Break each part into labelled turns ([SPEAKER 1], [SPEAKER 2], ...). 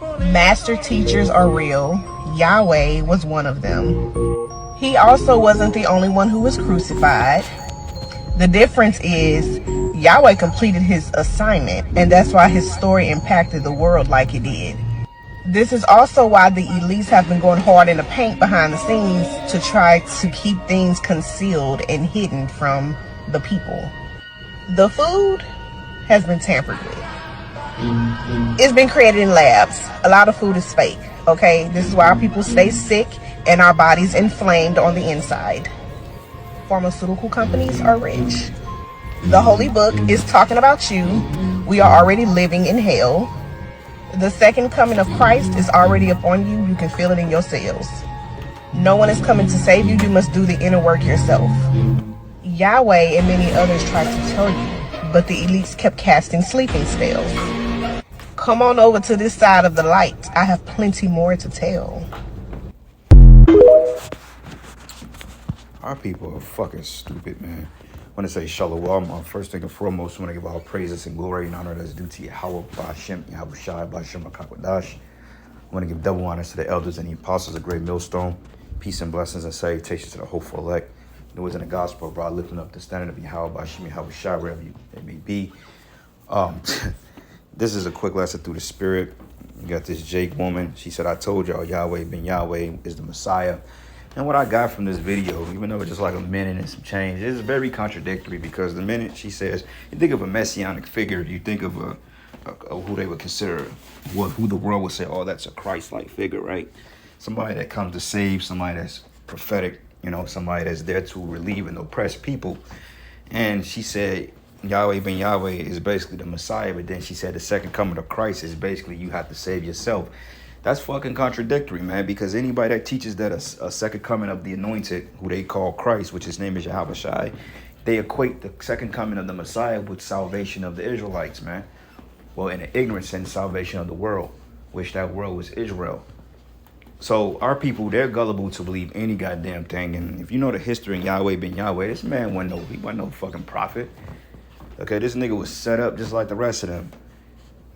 [SPEAKER 1] Master teachers are real. Yahweh was one of them. He also wasn't the only one who was crucified. The difference is Yahweh completed his assignment, and that's why his story impacted the world like it did. This is also why the elites have been going hard in the paint behind the scenes to try to keep things concealed and hidden from the people. The food has been tampered with. It's been created in labs. A lot of food is fake, okay? This is why our people stay sick and our bodies inflamed on the inside. Pharmaceutical companies are rich. The Holy Book is talking about you. We are already living in hell. The second coming of Christ is already upon you. You can feel it in your cells. No one is coming to save you. You must do the inner work yourself. Yahweh and many others tried to tell you, but the elites kept casting sleeping spells. Come on over to this side of the light. I have plenty more to tell.
[SPEAKER 2] Our people are fucking stupid, man. I want to say Shalom. First thing and foremost, I want to give all praises and glory and honor that's due to Yahweh Ba'Shem, Yahweh Shai, Ba'Shem HaKakwadash. I want to give double honors to the elders and the apostles of Great Millstone. Peace and blessings and salutations to the hopeful elect. It was in the gospel, bro, lifting up the standard of Yahweh Ba'Shem, Yahweh Shai, wherever it may be. This is a quick lesson through the spirit. You got this Jake woman. She said, I told y'all Yahweh Ben Yahweh is the Messiah. And what I got from this video, even though it's just like a minute and some change, is very contradictory because the minute she says, you think of a messianic figure, you think of a who they would consider, who the world would say, oh, that's a Christ-like figure, right? Somebody that comes to save, somebody that's prophetic, you know, somebody that's there to relieve and oppress people. And she said, Yahweh Ben Yahweh is basically the Messiah, but then she said the second coming of Christ is basically you have to save yourself. That's fucking contradictory, man, because anybody that teaches that a second coming of the anointed, who they call Christ, which his name is Yahweh Shai, they equate the second coming of the Messiah with salvation of the Israelites, man. Well, in the ignorance and salvation of the world, which that world was Israel. So our people, they're gullible to believe any goddamn thing. And if you know the history in Yahweh Ben Yahweh, this man wasn't no fucking prophet. Okay, this nigga was set up just like the rest of them.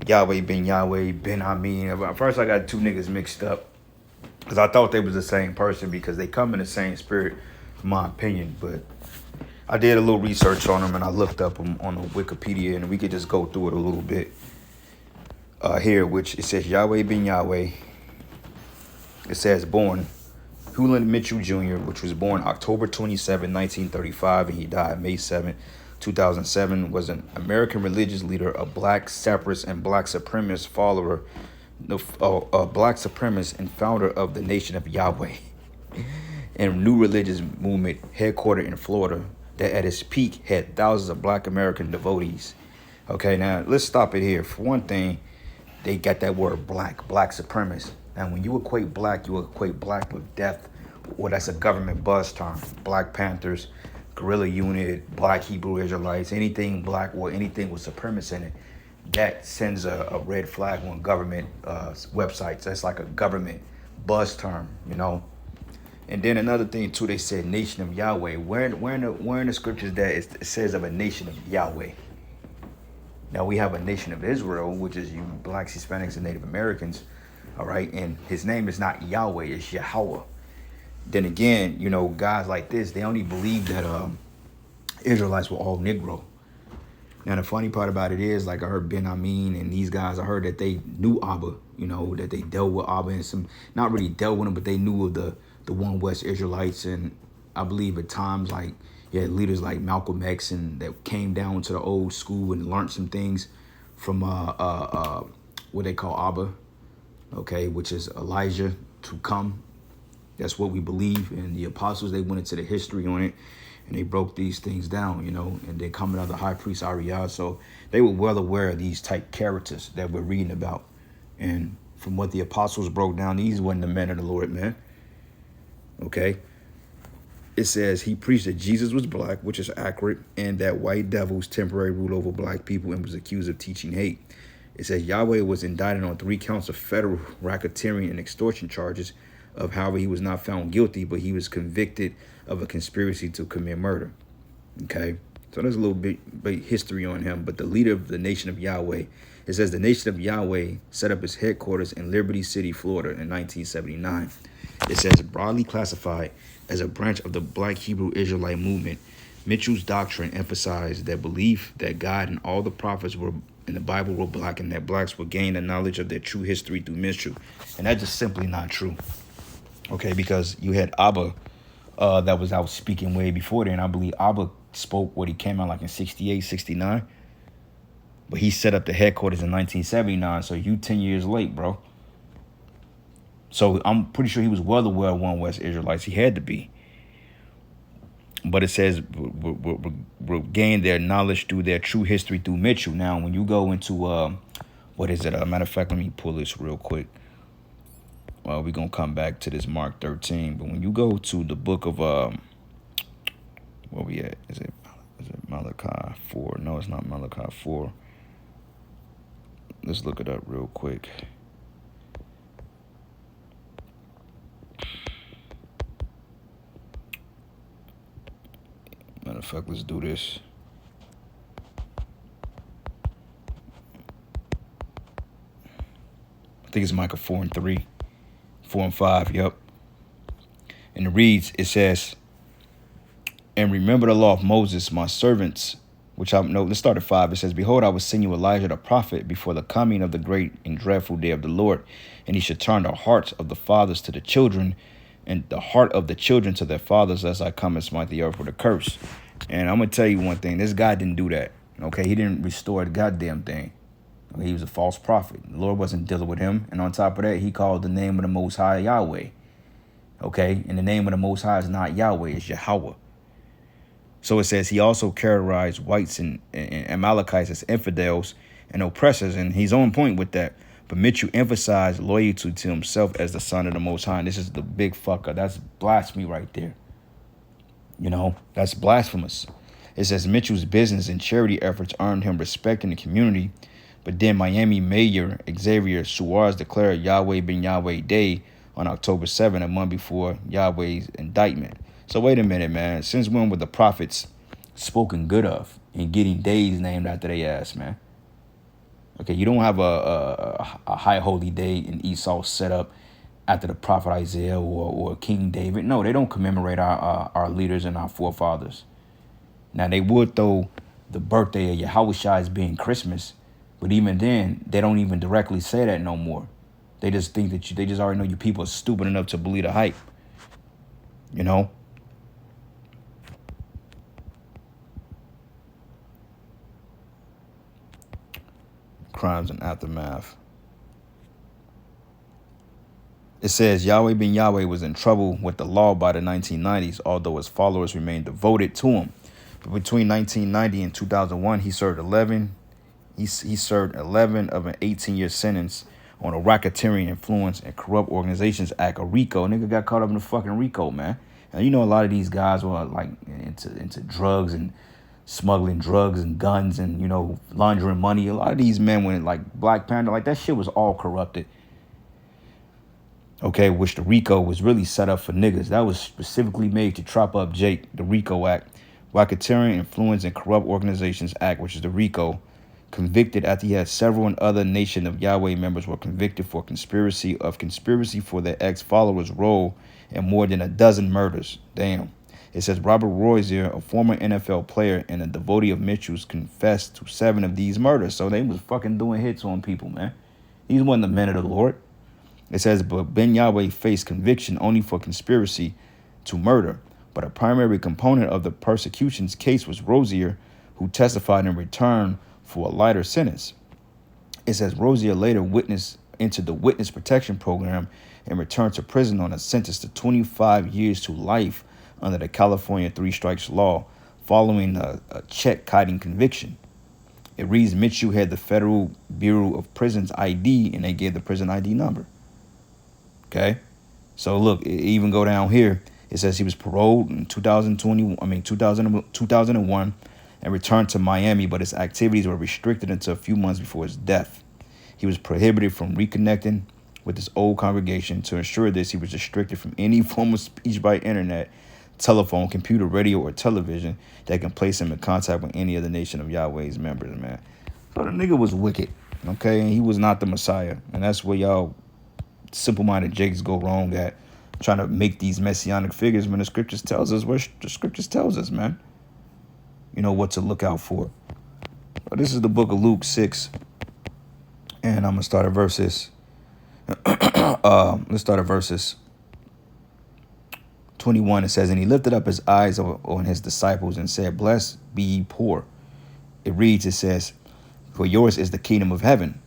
[SPEAKER 2] Yahweh Ben Yahweh, Ben Amin. At first I got two niggas mixed up because I thought they was the same person because they come in the same spirit, in my opinion. But I did a little research on them and I looked up them on the Wikipedia, and we could just go through it a little bit here, which it says Yahweh Ben Yahweh. It says born Hewlin Mitchell Jr., which was born October 27, 1935, and he died May 7, 2007, was an American religious leader, a black separatist and black supremacist follower, a black supremacist and founder of the Nation of Yahweh, and new religious movement headquartered in Florida that at its peak had thousands of black American devotees. Okay, now let's stop it here. For one thing, they got that word black supremacist. Now, when you equate black with death, well, that's a government buzz term. Black Panthers, guerrilla unit, black Hebrew Israelites, anything black or anything with supremacy in it, that sends a red flag on government websites. That's like a government buzz term, you know. And then another thing too, they said Nation of Yahweh. Where in the scriptures that it says of a nation of Yahweh? Now we have a nation of Israel, which is you blacks, Hispanics, and Native Americans. All right, and his name is not Yahweh, it's Yahweh. Then again, you know, guys like this, they only believe that Israelites were all Negro. Now, the funny part about it is, like I heard Ben Amin and these guys, I heard that they knew Abba, you know, that they dealt with Abba and some, not really dealt with him, but they knew of the One West Israelites. And I believe at times, like, yeah, leaders like Malcolm X and that came down to the old school and learned some things from what they call Abba, okay, which is Elijah to come. That's what we believe. And the apostles, they went into the history on it and they broke these things down, you know, and then coming out of the high priest Ariel. So they were well aware of these type characters that we're reading about. And from what the apostles broke down, these weren't the men of the Lord, man. Okay. It says he preached that Jesus was black, which is accurate, and that white devils temporarily ruled over black people and was accused of teaching hate. It says Yahweh was indicted on 3 counts of federal racketeering and extortion charges. However, he was not found guilty, but he was convicted of a conspiracy to commit murder. Okay, so there's a little bit history on him. But the leader of the Nation of Yahweh It says the Nation of Yahweh set up its headquarters in Liberty City, Florida in 1979. It says broadly classified as a branch of the Black Hebrew Israelite movement. Mitchell's doctrine emphasized that belief that God and all the prophets were in the Bible were black and that blacks would gain the knowledge of their true history through Mitchell. And that's just simply not true. Okay, because you had Abba that was out speaking way before then. I believe Abba spoke what he came out like in 68, 69. But he set up the headquarters in 1979. So you 10 years late, bro. So I'm pretty sure he was well aware of One West Israelites. He had to be. But it says regain their knowledge through their true history through Mitchell. Now, when you go into, what is it? Matter of fact, let me pull this real quick. We're going to come back to this Mark 13. But when you go to the book of, where we at? Is it Malachi 4? No, it's not Malachi 4. Let's look it up real quick. Matter of fact, let's do this. I think it's Micah 4 and 3. 4 and 5, yep. And it reads, it says, and remember the law of Moses, my servants, which I know, let's start at 5. It says, behold, I will send you Elijah the prophet before the coming of the great and dreadful day of the Lord. And he should turn the hearts of the fathers to the children, and the heart of the children to their fathers, as I come and smite the earth with a curse. And I'm going to tell you one thing. This guy didn't do that. Okay, he didn't restore the goddamn thing. He was a false prophet. The Lord wasn't dealing with him. And on top of that, he called the name of the Most High Yahweh. Okay, and the name of the Most High is not Yahweh, it's Yahweh. So it says he also characterized whites and Amalekites as infidels and oppressors, and he's on point with that. But Mitchell emphasized loyalty to himself as the son of the Most High. And this is the big fucker. That's blasphemy right there. You know, that's blasphemous. It says Mitchell's business and charity efforts earned him respect in the community. But then Miami Mayor Xavier Suarez declared Yahweh Ben Yahweh Day on October 7, a month before Yahweh's indictment. So wait a minute, man. Since when were the prophets spoken good of and getting days named after their ass, man? Okay, you don't have a high holy day in Esau set up after the prophet Isaiah or King David. No, they don't commemorate our leaders and our forefathers. Now, they would throw the birthday of Yahushua as being Christmas, but even then, they don't even directly say that no more. They just think that they just already know you people are stupid enough to believe the hype. You know? Crimes and aftermath. It says Yahweh Ben Yahweh was in trouble with the law by the 1990s, although his followers remained devoted to him. But between 1990 and 2001, he served 11 of an 18-year sentence on a racketeering influence and corrupt organizations act, a RICO. Nigga got caught up in the fucking RICO, man. And you know a lot of these guys were like into drugs and smuggling drugs and guns and, you know, laundering money. A lot of these men went like Black Panther, like that shit was all corrupted. Okay, which the RICO was really set up for niggas. That was specifically made to trap up Jake, the RICO Act. Racketeering, Influence, and Corrupt Organizations Act, which is the RICO, convicted after he had several and other Nation of Yahweh members were convicted for conspiracy for their ex-followers' role in more than a dozen murders. Damn. It says Robert Rozier, a former NFL player and a devotee of Mitchell's, confessed to 7 of these murders. So they was fucking doing hits on people, man. These wasn't the men of the Lord. It says, but Ben Yahweh faced conviction only for conspiracy to murder. But a primary component of the persecution's case was Rozier, who testified in return for a lighter sentence. It says Rozier later entered the witness protection program and returned to prison on a sentence to 25 years to life under the California 3 Strikes law following a check-kiting conviction. It reads Mitchell had the Federal Bureau of Prisons ID, and they gave the prison ID number. Okay? So look, it even go down here. It says he was paroled in 2001 and returned to Miami, but his activities were restricted until a few months before his death. He was prohibited from reconnecting with his old congregation. To ensure this, he was restricted from any form of speech by internet, telephone, computer, radio, or television that can place him in contact with any of the Nation of Yahweh's members, man. So the nigga was wicked. Okay, and he was not the Messiah. And that's where y'all simple-minded Jakes go wrong at, trying to make these messianic figures when the scriptures tells us man, you know what to look out for. But this is the book of Luke 6, and I'm gonna start at verses let's start at verses 21. It says, and he lifted up his eyes on his disciples and said, blessed be ye poor. It reads, it says, for yours is the kingdom of heaven.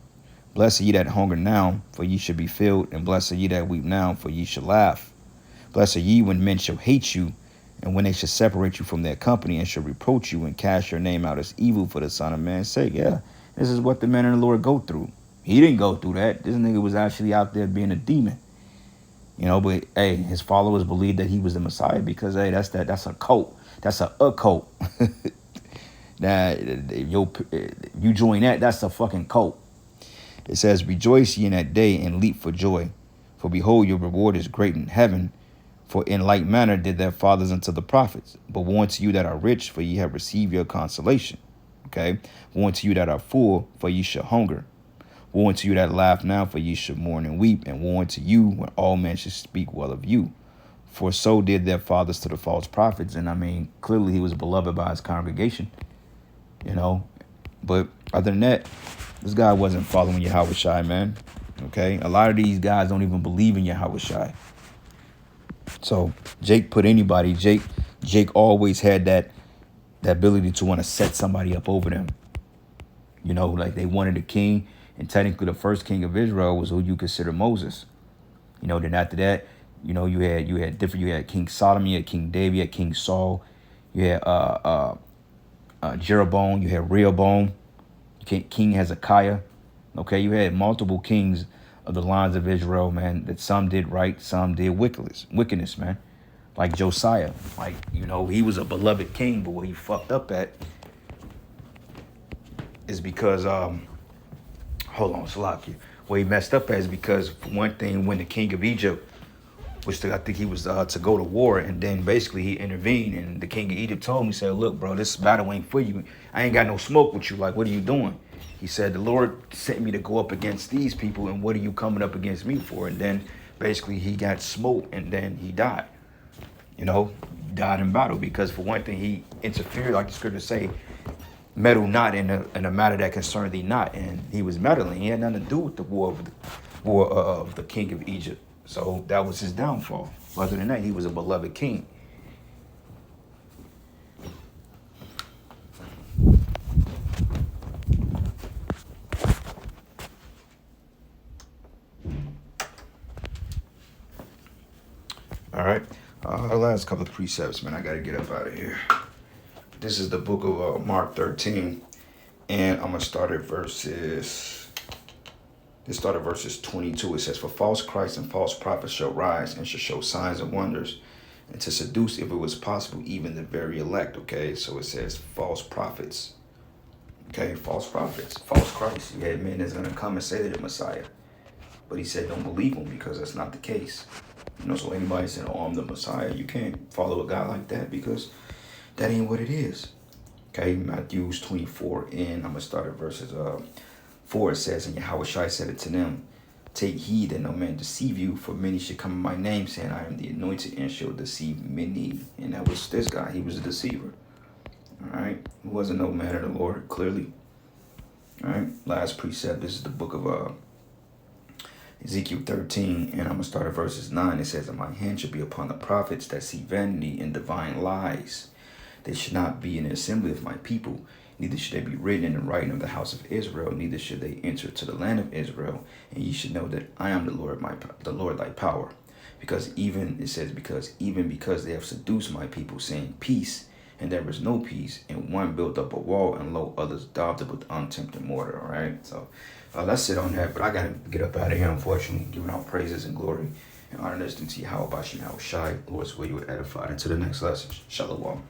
[SPEAKER 2] Blessed are ye that hunger now, for ye shall be filled, and blessed are ye that weep now, for ye shall laugh. Blessed are ye when men shall hate you, and when they shall separate you from their company, and shall reproach you, and cast your name out as evil for the Son of Man's sake. Yeah, this is what the men of the Lord go through. He didn't go through that. This nigga was actually out there being a demon. You know, but hey, his followers believed that he was the Messiah because hey, that's a cult. That's a cult. That you join that's a fucking cult. It says, rejoice ye in that day and leap for joy. For behold, your reward is great in heaven. For in like manner did their fathers unto the prophets. But woe unto you that are rich, for ye have received your consolation. Okay. Woe unto you that are full, for ye shall hunger. Woe unto you that laugh now, for ye shall mourn and weep. And woe unto you when all men should speak well of you. For so did their fathers to the false prophets. And I mean, clearly he was beloved by his congregation. You know, but other than that, this guy wasn't following Yahweh Shai, man. Okay, a lot of these guys don't even believe in Yahweh Shai. So Jake always had that ability to want to set somebody up over them. You know, like they wanted a king, and technically the first king of Israel was who you consider Moses. You know, then after that, you know, you had King Solomon, you had King David, you had King Saul, you had Jeroboam, you had Rehoboam, King Hezekiah. Okay, you had multiple kings of the lines of Israel, man, that some did right, some did wickedness, man. Like Josiah, like, you know, he was a beloved king, but what he fucked up at is because, hold on, Salakia. What he messed up at is because, for one thing, when the king of Egypt, I think he was to go to war, and then basically he intervened, and the king of Egypt told him, he said, look, bro, this battle ain't for you. I ain't got no smoke with you. Like, what are you doing? He said, the Lord sent me to go up against these people, and what are you coming up against me for? And then basically he got smoked, and then he died. You know, he died in battle because, for one thing, he interfered, like the scriptures say, meddle not in a matter that concerned thee not. And he was meddling. He had nothing to do with the war of the king of Egypt. So that was his downfall. Other than that, he was a beloved king. All right. Last couple of precepts, man. I got to get up out of here. This is the book of Mark 13. And I'm going to start at verses 22. It says, for false Christs and false prophets shall rise and shall show signs and wonders, and to seduce, if it was possible, even the very elect. Okay, so it says false prophets. Okay, false prophets, false Christ. You had men that's going to come and say they're the Messiah. But he said don't believe them because that's not the case. You know, so anybody saying, oh, I'm the Messiah, you can't follow a guy like that because that ain't what it is. Okay, Matthew 24, and I'm going to start at verses 4. It says, and Yahweh Shai said it to them, take heed that no man deceive you, for many should come in my name, saying, I am the anointed, and shall deceive many. And that was this guy. He was a deceiver. All right. He wasn't no man of the Lord, clearly. All right. Last precept. This is the book of Ezekiel 13, and I'm going to start at verses 9. It says, and my hand shall be upon the prophets that see vanity and divine lies. They should not be in the assembly of my people, neither should they be written in the writing of the house of Israel, neither should they enter to the land of Israel. And ye should know that I am the Lord thy power. Because even they have seduced my people, saying peace, and there was no peace, and one built up a wall, and lo, others daubed it with untempted mortar. All right, so let's sit on that. But I gotta get up out of here, unfortunately, giving out praises and glory and honor due to Yahweh Ben Yahweh Shai. Lord's will you would edify. Into the next lesson. Shalom.